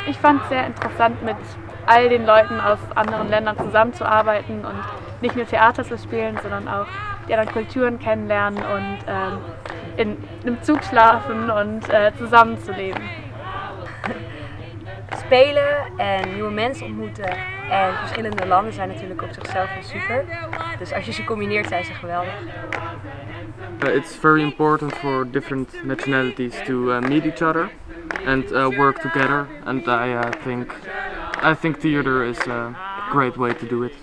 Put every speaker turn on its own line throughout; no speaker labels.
Ich fand es sehr interessant, mit all den Leuten aus anderen Ländern zusammenzuarbeiten und nicht nur Theater zu spielen, sondern auch die anderen Kulturen kennenlernen und in einem Zug schlafen und zusammenzuleben.
Spelen en nieuwe mensen ontmoeten en verschillende landen zijn natuurlijk op zichzelf wel super. Dus als je ze combineert zijn ze geweldig.
It's very important for different nationalities to meet each other and work together, and I think theater is a great way to do it.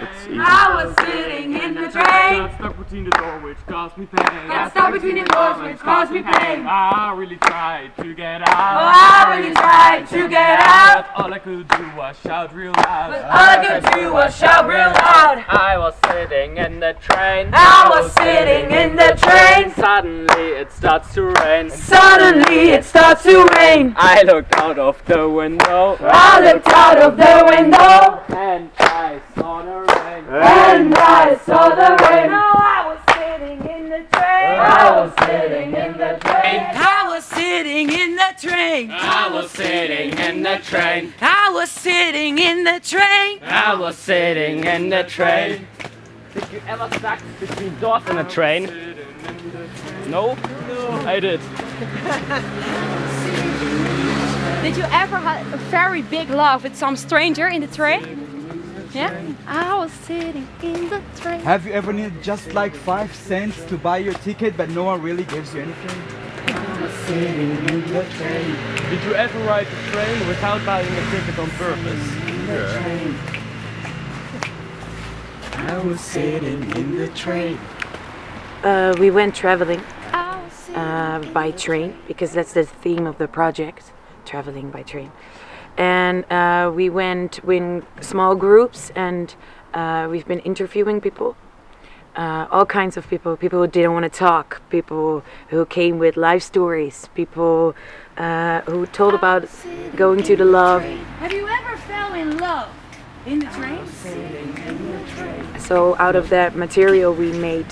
It's easy.
I was sitting in the train.
Got stuck between the door, which caused me pain.
Got stuck between the doors, which caused me pain.
I really tried to get out.
Oh, I really tried to get out.
But all I could do was shout real loud.
But all I could do was shout real loud.
I was sitting in the train.
I was sitting in the train.
Suddenly it starts to rain.
Suddenly it starts to rain.
I looked out of the window.
I looked out of the window.
And I saw the rain.
And I saw the rain.
Oh, I was sitting in the train.
I was sitting in the train.
I was sitting in the train.
I was sitting in the train.
I was sitting in the train.
I was sitting in the train. Did you ever stuck between doors in a train? No? I did.
Did you ever have a very big love with some stranger in the train? Yeah? I was sitting in the train.
Have you ever needed just like 5 cents to buy your ticket but no one really gives you anything? I was sitting in the train.
Did you ever ride the train without buying a ticket on purpose?
I was sitting in the train.
We went traveling by train because that's the theme of the project, traveling by train. And we went in small groups and we've been interviewing people, all kinds of people who didn't want to talk, people who came with life stories, people who told about going to the love.
Have you ever fell in love in the train?
So out of that material we made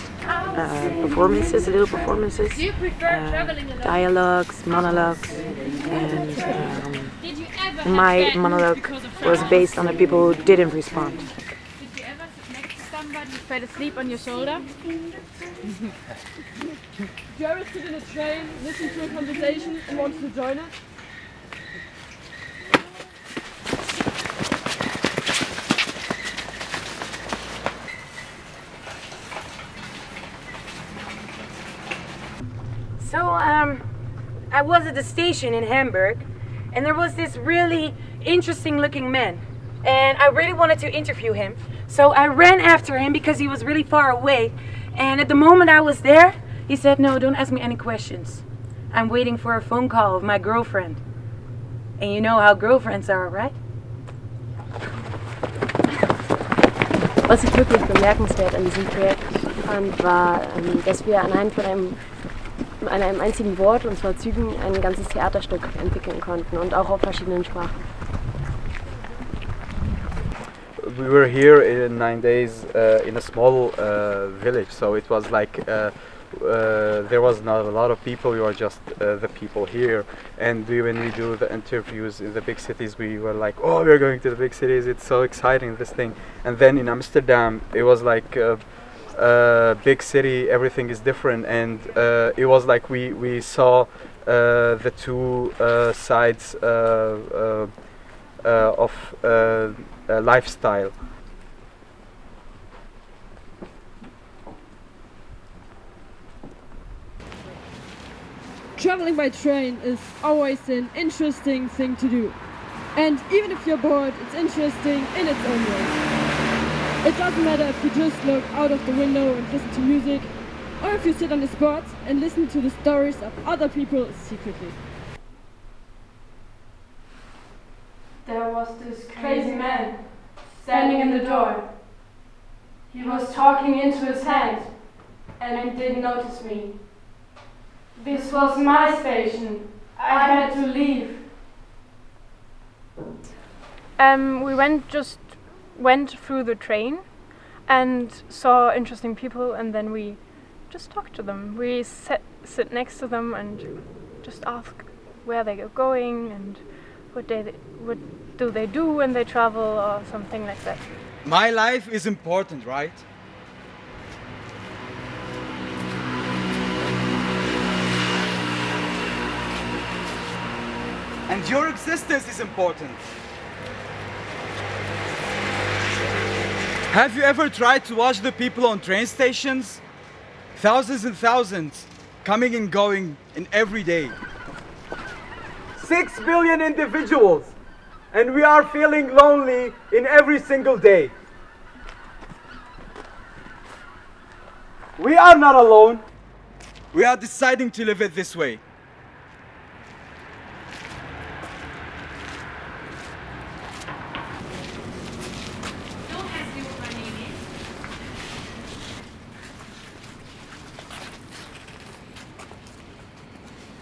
performances, little performances,
Do you prefer traveling alone?
dialogues, monologues, and
Did you ever have
my
bad
monologue
because of
was
travel?
based on the people who didn't respond.
Did you ever sit next to somebody who fell asleep on your shoulder?
Did you ever sit in a train, listen to a conversation and wanted to join it?
So I was at the station in Hamburg and there was this really interesting looking man and I really wanted to interview him. So I ran after him because he was really far away, and at the moment I was there, he said, "No, don't ask me any questions. I'm waiting for a phone call of my girlfriend." And you know how girlfriends are, right?
Was ich wirklich bemerkenswert an diesem Projekt fand, war, dass wir anhand von einem einzigen Wort, und zwar Zügen, ein ganzes Theaterstück entwickeln konnten und auch auf verschiedenen Sprachen.
We were here in 9 days in a small village, so it was like there was not a lot of people. We were just the people here, and when we do the interviews in the big cities, we were like, "Oh, we're going to the big cities! It's so exciting, this thing!" And then in Amsterdam, it was like big city, everything is different, and it was like we saw the two sides of lifestyle.
Traveling by train is always an interesting thing to do. And even if you're bored, it's interesting in its own way. It doesn't matter if you just look out of the window and listen to music, or if you sit on the spot and listen to the stories of other people secretly.
There was this crazy man standing in the door. He was talking into his hand and he didn't notice me. This was my station. I had to leave. We went through the train and saw interesting people, and then we just talked to them. We sit next to them and just ask where they are going and what do they do when they travel or something like that.
My life is important, right? And your existence is important. Have you ever tried to watch the people on train stations? Thousands and thousands, coming and going in every day. 6 billion individuals, and we are feeling lonely in every single day. We are not alone. We are deciding to live it this way.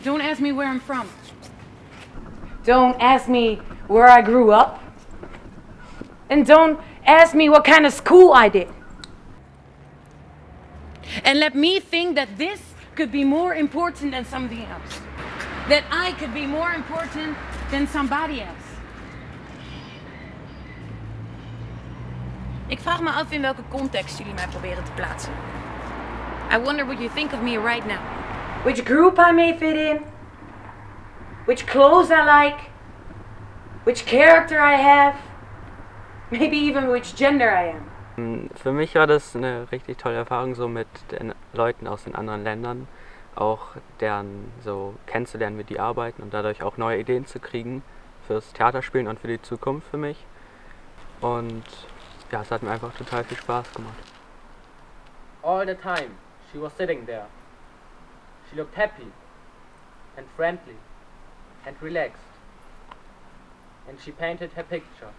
Don't ask me where I'm from.
Don't ask me where I grew up. And don't ask me what kind of school I did.
And let me think that this could be more important than something else. That I could be more important than somebody else. Ik vraag me af in welke context jullie mij proberen te plaatsen. I wonder what you think of me right now.
Which group I may fit in. Which clothes I like. Which character I have. Maybe even which gender I am.
Für mich war das eine richtig tolle Erfahrung, so mit den Leuten aus den anderen Ländern, auch deren so kennenzulernen, wie die arbeiten und dadurch auch neue Ideen zu kriegen fürs Theaterspielen und für die Zukunft für mich. Und ja, es hat mir einfach total viel Spaß gemacht.
All the time she was sitting there. She looked happy and friendly and relaxed, and she painted her picture.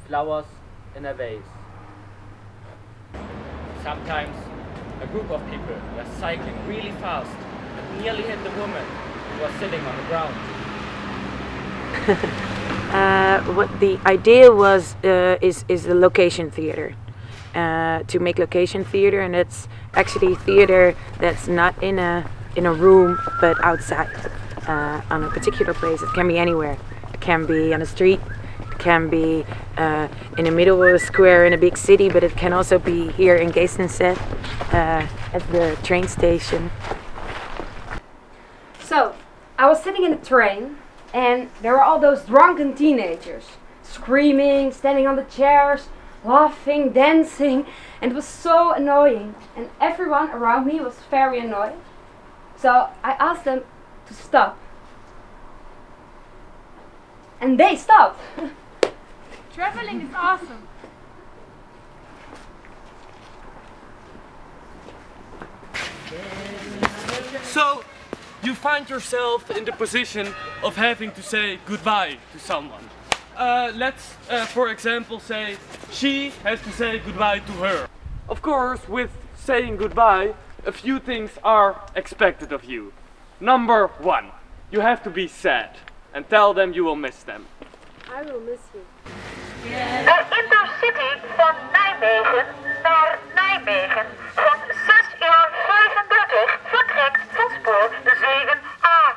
Flowers in a vase. Sometimes a group of people were cycling really fast and nearly hit the woman who was sitting on the ground.
What the idea was is the location theater. To make location theater, and it's actually theater that's not in a room but outside on a particular place. It can be anywhere. It can be on a street. It can be in the middle of a square in a big city, but it can also be here in Geestenseth at the train station.
So, I was sitting in a train and there were all those drunken teenagers screaming, standing on the chairs, laughing, dancing, and it was so annoying, and everyone around me was very annoyed. So I asked them to stop. And they stopped.
Traveling is awesome.
So, you find yourself in the position of having to say goodbye to someone. Let's, for example, say she has to say goodbye to her. Of course, with saying goodbye, a few things are expected of you. Number 1, you have to be sad and tell them you will miss them.
I will miss you.
De Intercity van Nijmegen naar Nijmegen van 6:35 vertrekt van spoor 7a.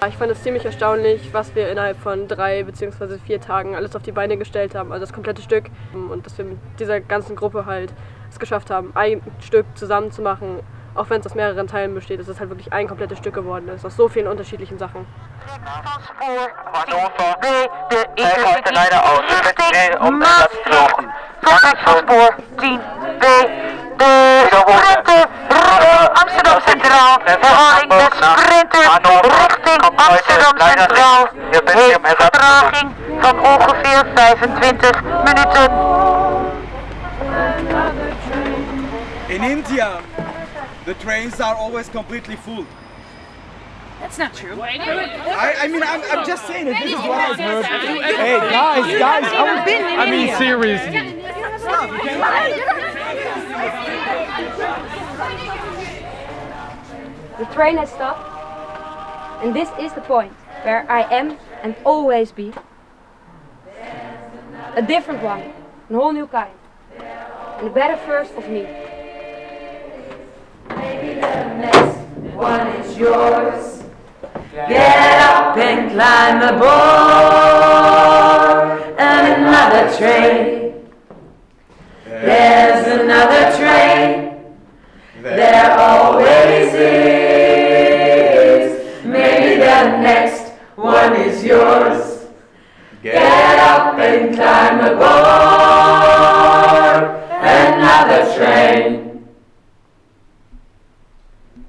Ich fand es ziemlich erstaunlich, was wir innerhalb von 3 bzw. 4 Tagen alles auf die Beine gestellt haben, also das komplette Stück. Und dass wir mit dieser ganzen Gruppe halt es geschafft haben, ein Stück zusammen zu machen, auch wenn es aus mehreren Teilen besteht, dass es halt wirklich ein komplettes Stück geworden ist, aus so vielen unterschiedlichen Sachen.
Bahnhof de heute leider aus. Richting Maastricht. Vertrek van spoor 10B. De sprinter richting Amsterdam Centraal. Herhaling de sprinter richting Amsterdam Centraal. Heeft vertraging van ongeveer 25 minuten.
In India, the trains are always completely full.
That's not true.
I mean, I'm just saying it. This is what I've heard. Hey, guys,
I mean, seriously.
The train has stopped, and this is the point where I am and always be. A different one, a whole new kind, and a better version of me.
Maybe the next one is yours.
up and climb aboard another train. There's another train. There always is. Maybe the next one is yours. Get up and climb aboard another train.